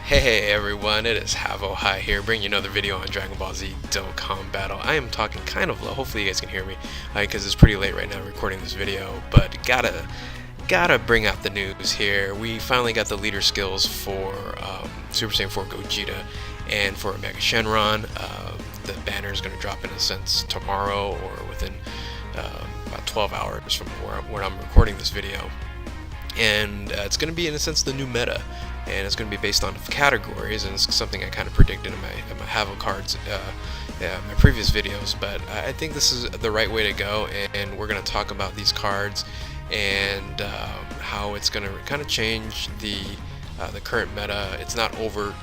Hey everyone, it is Havo High here, bringing you another video on Dragon Ball Z Dokkan Battle. I am talking kind of low, hopefully you guys can hear me, because it's pretty late right now recording this video, but gotta bring out the news here. We finally got the leader skills for Super Saiyan 4 Gogeta and for Mega Shenron. The banner is going to drop in a sense tomorrow or within about 12 hours from where I'm recording this video. And it's going to be in a sense the new meta, and it's going to be based on categories, and it's something I kind of predicted in my Havo cards, my previous videos. But I think this is the right way to go, and we're going to talk about these cards and how it's going to kind of change the current meta. It's not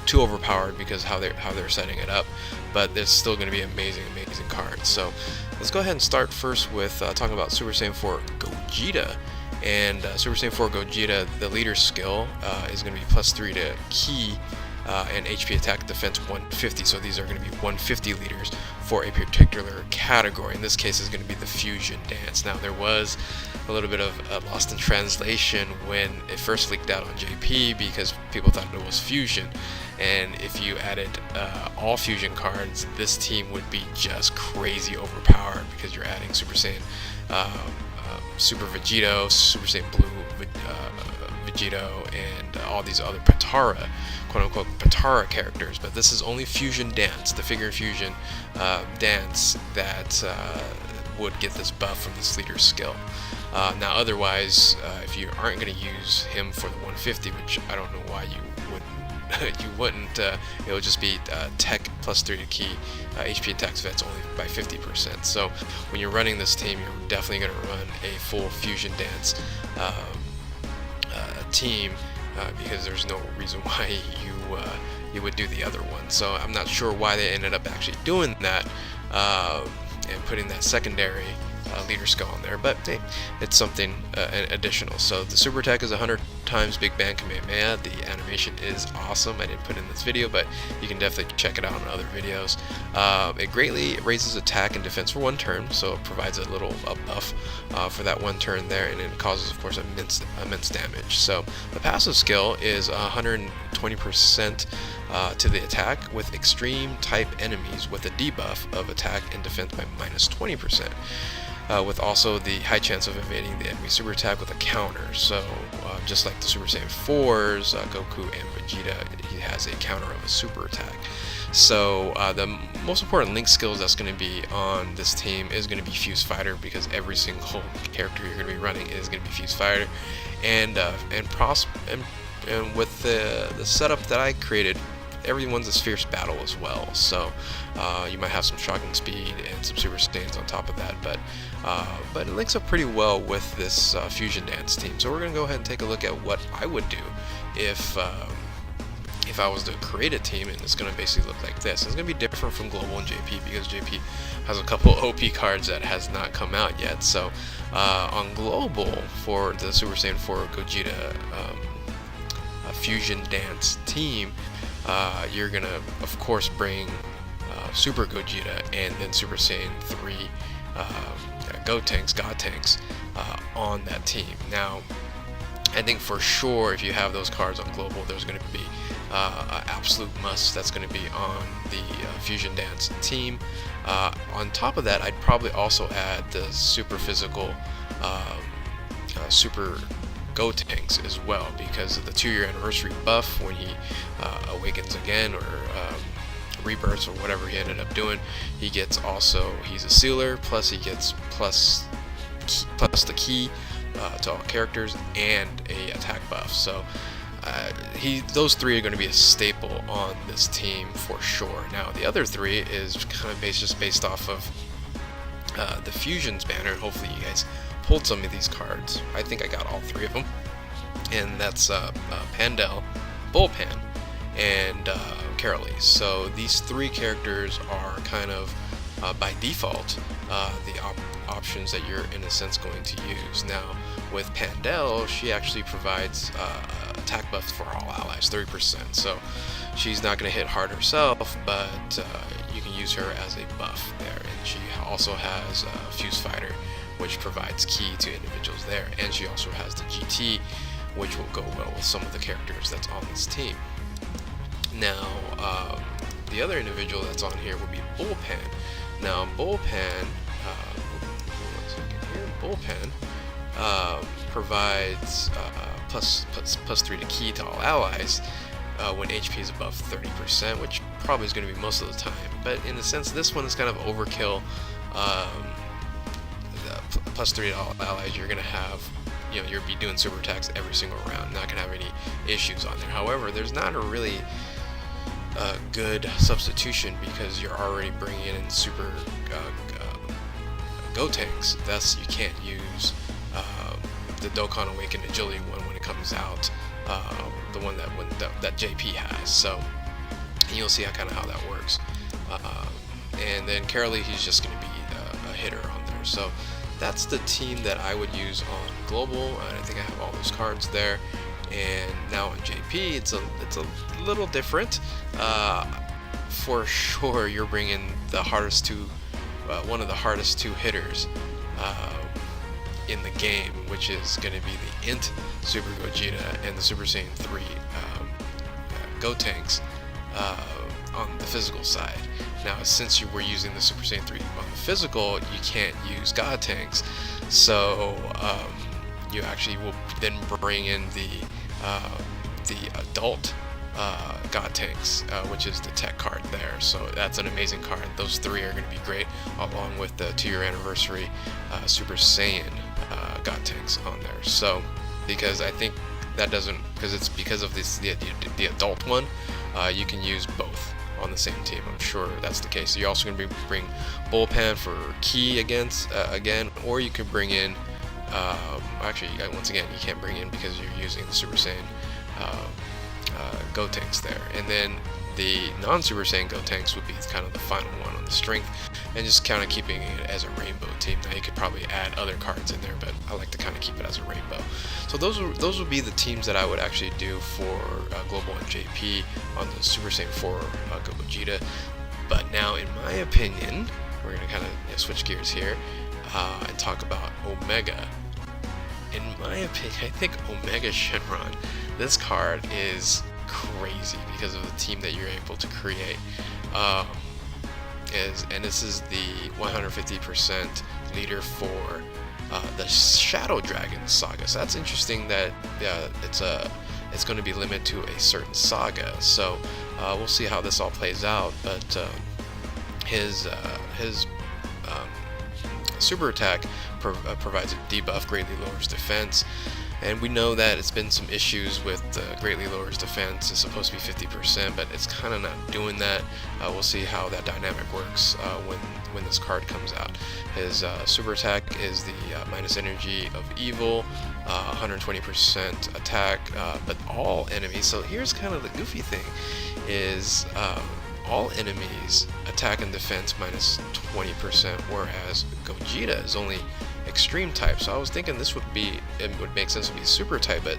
too overpowered because how they're setting it up, but there's still going to be amazing cards. So let's go ahead and start first with talking about Super Saiyan 4 Gogeta. And Super Saiyan 4 Gogeta, the leader skill is going to be +3 to Ki and HP attack defense 150. So these are going to be 150 leaders for a particular category. In this case, is going to be the fusion dance. Now there was a little bit of lost in translation when it first leaked out on JP because people thought it was fusion. And if you added all fusion cards, this team would be just crazy overpowered because you're adding Super Saiyan. Super Vegito, Super Saiyan Blue Vegito, and all these other Patara, quote-unquote Patara characters. But this is only Fusion Dance, the figure fusion dance that would get this buff from this leader skill. Now otherwise, if you aren't going to use him for the 150, which I don't know why you wouldn't, it would just be tech +3 to Ki, HP attack defense only by 50%. So when you're running this team, you're definitely going to run a full fusion dance team because there's no reason why you would do the other one. So I'm not sure why they ended up actually doing that and putting that secondary leader skill on there, but hey, it's something additional. So the super attack is 100 times Big Bang Kamehameha. The animation is awesome. I didn't put it in this video, but you can definitely check it out in other videos. It greatly raises attack and defense for one turn, so it provides a little buff for that one turn there, and it causes, of course, immense damage. So the passive skill is 120% to the attack with extreme type enemies with a debuff of attack and defense by -20%. With also the high chance of evading the enemy super attack with a counter. So just like the Super Saiyan 4s, Goku and Vegeta, he has a counter of a super attack. So the most important link skills that's going to be on this team is going to be Fuse Fighter, because every single character you're going to be running is going to be Fuse Fighter, and with the setup that I created, everyone's a fierce battle as well. So you might have some shocking speed and some super stains on top of that, but it links up pretty well with this fusion dance team. So we're gonna go ahead and take a look at what I would do if I was to create a team, and it's gonna basically look like this. It's gonna be different from Global and JP because JP has a couple OP cards that has not come out yet. So on Global, for the Super Saiyan 4 Gogeta fusion dance team, you're gonna of course bring Super Gogeta and then Super Saiyan 3 God tanks on that team. Now I think for sure if you have those cards on Global, there's going to be an absolute must that's going to be on the fusion dance team. On top of that, I'd probably also add the super physical Super Gotenks as well, because of the 2-year anniversary buff when he awakens again, or rebirths, or whatever he ended up doing. He gets he's a sealer, plus he gets plus the Ki to all characters, and a attack buff. So those three are going to be a staple on this team for sure. Now the other three is kind of just based off of the Fusions banner. Hopefully you guys pulled some of these cards. I think I got all three of them, and that's Pandel, Bullpan, and Carolee. So these three characters are kind of by default the options that you're in a sense going to use. Now with Pandel, she actually provides attack buff for all allies, 30%. So she's not going to hit hard herself, but you can use her as a buff there. And she also has Fuse Fighter, which provides Ki to individuals there, and she also has the GT, which will go well with some of the characters that's on this team. Now, the other individual that's on here would be Bullpen. Now, Bullpen, one second here, Bullpen provides plus 3 to key to all allies when HP is above 30%, which probably is going to be most of the time. But in a sense, this one is kind of overkill. Plus 3 to all allies, you're going to have, you'll be doing super attacks every single round, not going to have any issues on there. However, there's not a really good substitution because you're already bringing in super go tanks. Thus, you can't use the Dokkan Awakened Agility one when it comes out, the one that JP has. So you'll see how that works. And then Carolee, he's just going to be a hitter on there. So that's the team that I would use on global, and I think I have all those cards there. And now on JP, it's a little different. For sure, you're bringing the hardest one of the hardest two hitters in the game, which is going to be the Int Super Gogeta and the Super Saiyan 3 Go Tanks on the physical side. Now, since you were using the Super Saiyan 3 on the physical, you can't use God Tanks, so you actually will then bring in the adult God Tanks, which is the tech card there. So that's an amazing card. Those three are going to be great, along with the 2-year anniversary Super Saiyan God Tanks on there. So because I think that doesn't, because of this the adult one, you can use both on the same team. I'm sure that's the case. So you're also going to bring Bullpen for key again, or you could bring in actually, once again, you can't bring in because you're using the Super Saiyan Go Tanks there. And then the non-Super Saiyan Go Tanks would be kind of the final one on the strength, and just kind of keeping it as a rainbow team. Now you could probably add other cards in there, but I like to kind of keep it as a rainbow. So those would be the teams that I would actually do for Global and JP on the Super Saiyan 4 Gogeta. But now, in my opinion, we're going to kind of switch gears here and talk about Omega. In my opinion, I think Omega Shenron, this card is crazy because of the team that you're able to create. And this is the 150% leader for the Shadow Dragon saga. So that's interesting that it's going to be limited to a certain saga. So we'll see how this all plays out. But his super attack provides a debuff, greatly lowers defense. And we know that it's been some issues with greatly lowers defense. It's supposed to be 50%, but it's kind of not doing that. We'll see how that dynamic works when this card comes out. His super attack is the minus energy of evil, 120% attack, but all enemies. So here's kind of the goofy thing, is all enemies attack and defense minus 20%, whereas Gogeta is only extreme type. So I was thinking it would make sense to be super type, but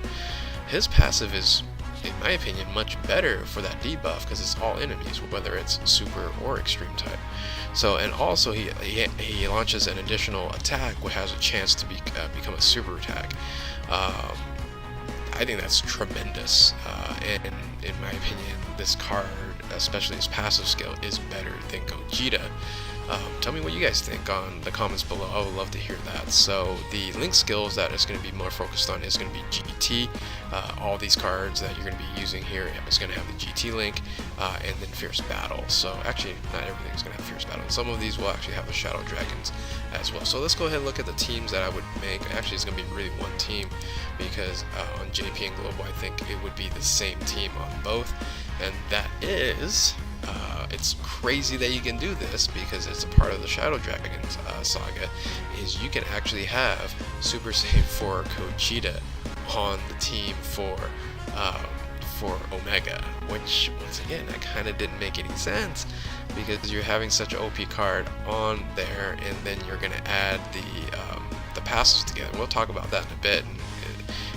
his passive is, in my opinion, much better for that debuff because it's all enemies, whether it's super or extreme type. So, and also he launches an additional attack which has a chance to become a super attack. I think that's tremendous, and in my opinion, this card, especially his passive skill, is better than Gogeta. Tell me what you guys think on the comments below. I would love to hear that. So the link skills that it's going to be more focused on is going to be GT. All these cards that you're going to be using here is going to have the GT link, and then Fierce Battle. So actually, not everything is going to have Fierce Battle. And some of these will actually have the Shadow Dragons as well. So let's go ahead and look at the teams that I would make. Actually, it's going to be really one team because on JP and Global, I think it would be the same team on both. And that is... it's crazy that you can do this because it's a part of the Shadow Dragons saga, is you can actually have Super Saiyan 4 Gogeta on the team for Omega, which once again, that kind of didn't make any sense because you're having such an OP card on there, and then you're going to add the passives together. We'll talk about that in a bit, and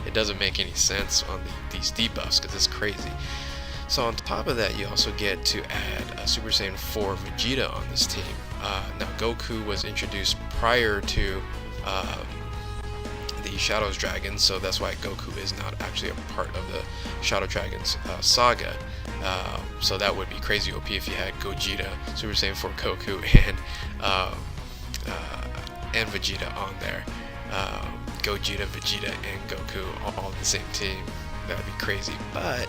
it doesn't make any sense on these debuffs because it's crazy. So on top of that, you also get to add a Super Saiyan 4 Vegeta on this team. Now Goku was introduced prior to the Shadow Dragons, so that's why Goku is not actually a part of the Shadow Dragons saga. So that would be crazy OP if you had Gogeta, Super Saiyan 4 Goku, and Vegeta on there. Gogeta, Vegeta, and Goku all on the same team. That would be crazy. But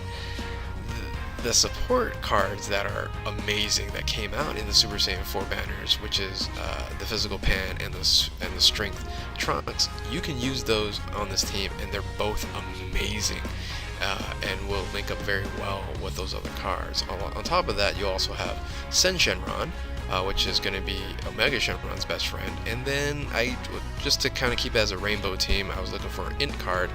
the support cards that are amazing that came out in the Super Saiyan 4 banners, which is the Physical Pan and the Strength Trunks, you can use those on this team, and they're both amazing, and will link up very well with those other cards. On top of that, you also have Shenron, which is going to be Omega Shenron's best friend. And then just to kind of keep it as a rainbow team, I was looking for an int card,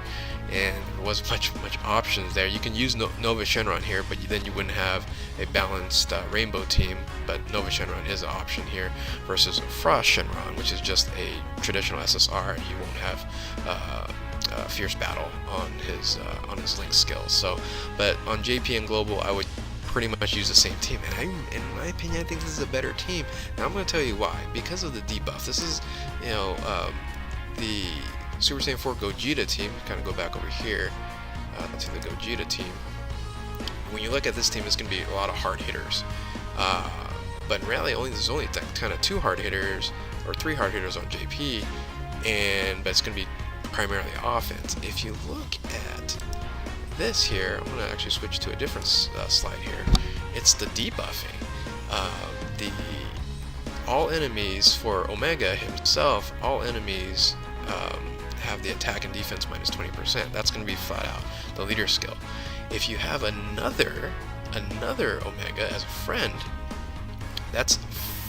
and there wasn't much options there. You can use Nova Shenron here, but then you wouldn't have a balanced rainbow team. But Nova Shenron is an option here versus Frost Shenron, which is just a traditional SSR, and you won't have Fierce Battle on his Link skills. So, but on JP and Global, I would pretty much use the same team, and in my opinion, I think this is a better team. Now I'm going to tell you why. Because of the debuff. This is, the Super Saiyan 4 Gogeta team. Kind of go back over here to the Gogeta team. When you look at this team, it's going to be a lot of hard hitters, but in reality, there's only kind of 2 hard hitters or 3 hard hitters on JP, but it's going to be primarily offense. If you look at this here, I'm going to actually switch to a different slide here. It's the debuffing. All enemies for Omega himself, all enemies have the attack and defense minus 20%. That's going to be flat out the leader skill. If you have another Omega as a friend, that's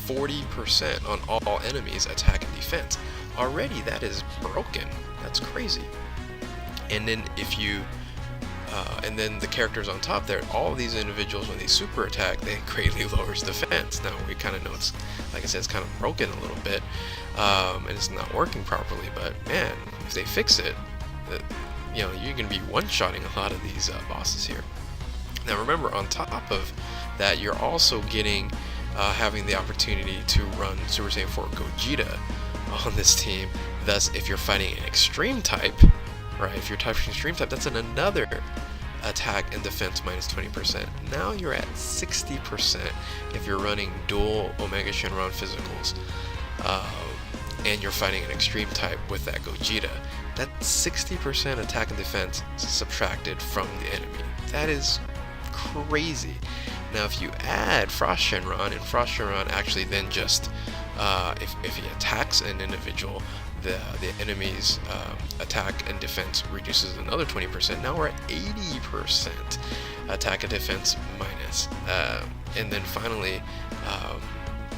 40% on all enemies attack and defense. Already that is broken. That's crazy. And then if you and then the characters on top there, all of these individuals, when they super attack, they greatly lowers defense. Now we kind of know it's, like I said, it's kind of broken a little bit, and it's not working properly. But man, if they fix it, you're going to be one-shotting a lot of these bosses here. Now remember, on top of that, you're also getting having the opportunity to run Super Saiyan 4 Gogeta on this team. Thus, if you're fighting an extreme type, right? If you're typing extreme type, that's another attack and defense minus 20%. Now you're at 60% if you're running dual Omega Shenron physicals, and you're fighting an extreme type with that Gogeta. That's 60% attack and defense subtracted from the enemy. That is crazy. Now if you add Frost Shenron, and Frost Shenron actually then just if he attacks an individual, the enemy's attack and defense reduces another 20%. Now we're at 80% attack and defense minus. And then finally,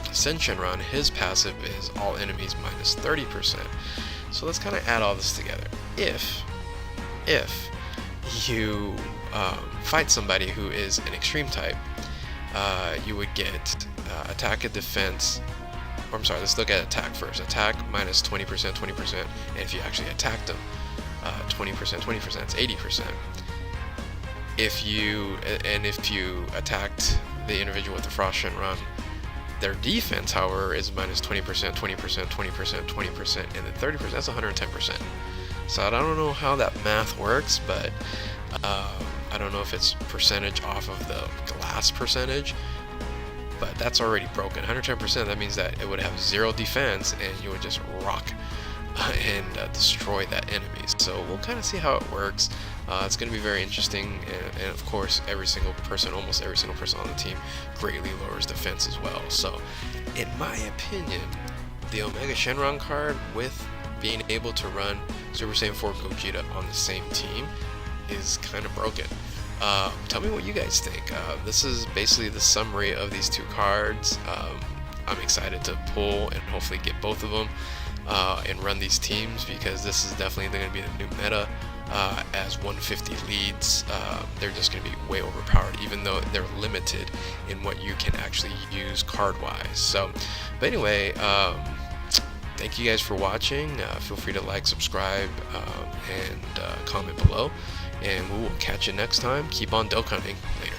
Shenron, his passive is all enemies minus 30%. So let's kind of add all this together. If you fight somebody who is an extreme type, you would get attack and defense. I'm sorry, let's look at attack first. Attack minus 20%, 20%, and if you actually attacked them, 20%, 20%, it's 80%. If you attacked the individual with the Frost Shenron, their defense, however, is minus 20%, 20%, 20%, 20%, and then 30%. That's 110%. So I don't know how that math works, but I don't know if it's percentage off of the glass percentage. But that's already broken. 110%, that means that it would have 0 defense, and you would just rock and destroy that enemy. So we'll kind of see how it works. It's going to be very interesting, and of course, almost every single person on the team greatly lowers defense as well. So, in my opinion, the Omega Shenron card, with being able to run Super Saiyan 4 Gogeta on the same team, is kind of broken. Tell me what you guys think. This is basically the summary of these 2 cards. I'm excited to pull and hopefully get both of them and run these teams, because this is definitely going to be the new meta. As 150 leads, they're just going to be way overpowered, even though they're limited in what you can actually use card-wise. So, but anyway, thank you guys for watching. Feel free to like, subscribe, and comment below. And we will catch you next time. Keep on Dokkanning. Later.